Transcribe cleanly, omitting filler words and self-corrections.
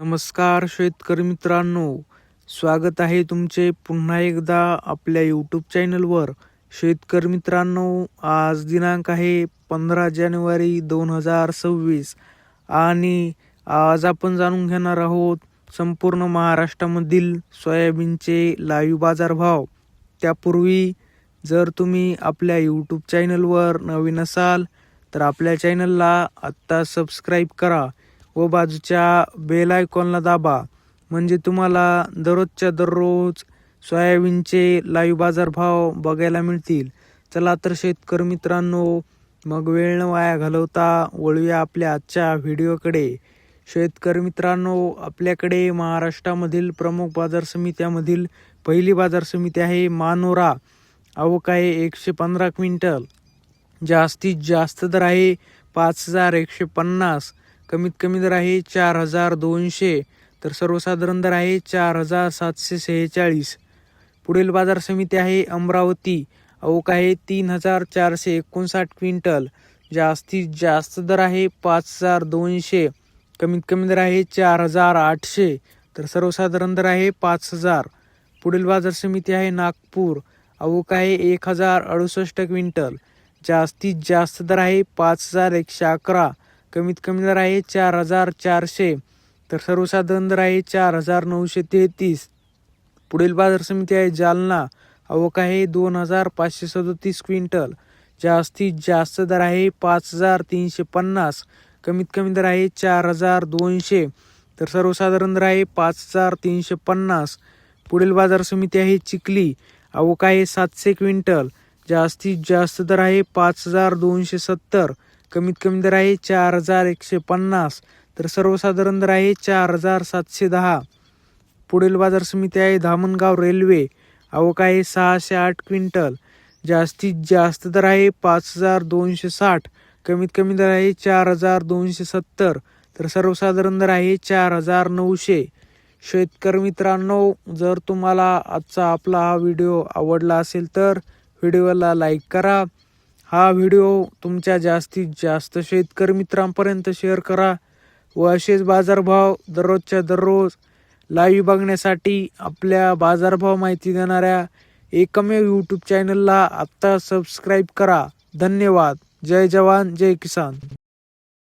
नमस्कार शेतकरी मित्रांनो, स्वागत आहे तुमचे पुन्हा एकदा आपल्या यूट्यूब चॅनलवर. शेतकरी मित्रांनो, आज दिनांक आहे 15 जानेवारी 2026 आणि आज आपण जाणून घेणार आहोत संपूर्ण महाराष्ट्रामधील सोयाबीनचे लाईव्ह बाजारभाव. त्यापूर्वी जर तुम्ही आपल्या यूट्यूब चॅनलवर नवीन असाल तर आपल्या चॅनलला आत्ता सबस्क्राईब करा व बाजूच्या बेल आयकॉनला दाबा, म्हणजे तुम्हाला दररोजच्या दररोज सोयाबीनचे लाईव्ह बाजारभाव बघायला मिळतील. चला तर शेतकरी मित्रांनो, मग वेळ न वाया घालवता वळूया आपल्या आजच्या व्हिडिओकडे. शेतकरी मित्रांनो, आपल्याकडे महाराष्ट्रामधील प्रमुख बाजार समित्यामधील पहिली बाजार समिती आहे मानोरा. आवक आहे 115 क्विंटल. जास्तीत जास्त दर आहे 5150. कमीत कमी दर आहे 4200, तर सर्वसाधारण दर आहे 4746. पुढील बाजार समिती आहे अमरावती. आवक आहे 3459 क्विंटल. जास्तीत जास्त दर आहे 5200. कमीत कमी दर आहे 4800, तर सर्वसाधारण दर आहे 5000. पुढील बाजार समिती आहे नागपूर. आवक आहे 1068 क्विंटल. जास्तीत जास्त दर आहे 5111. कमीत कमी दर आहे 4400, तर सर्वसाधारण दर आहे 4933. पुढील बाजार समिती आहे जालना. आवक आहे 2537 क्विंटल. जास्तीत जास्त दर आहे 5350. कमीत कमी दर आहे 4200, तर सर्वसाधारण दर आहे 5350. पुढील बाजार समिती आहे चिखली. आवक आहे 700 क्विंटल. जास्तीत जास्त दर आहे 5270. कमीत कमी दर आहे 4150, तर सर्वसाधारण दर आहे 4710. पुढील बाजार समिती आहे धामणगाव रेल्वे. आवक आहे 608 क्विंटल. जास्तीत जास्त दर आहे 5260. कमीत कमी दर आहे 4270, तर सर्वसाधारण दर आहे 4900. शेतकरी मित्रांनो, जर तुम्हाला आजचा आपला हा व्हिडिओ आवडला असेल तर व्हिडिओला लाईक करा. हा व्हिडिओ तुमच्या जास्तीत जास्त शेतकरी मित्रांपर्यंत शेअर करा व असेच बाजारभाव दररोजच्या दररोज लाईव्ह बघण्यासाठी आपल्या बाजारभाव माहिती देणाऱ्या एकमेव यूट्यूब चॅनलला आत्ता सबस्क्राईब करा. धन्यवाद. जय जवान जय किसान.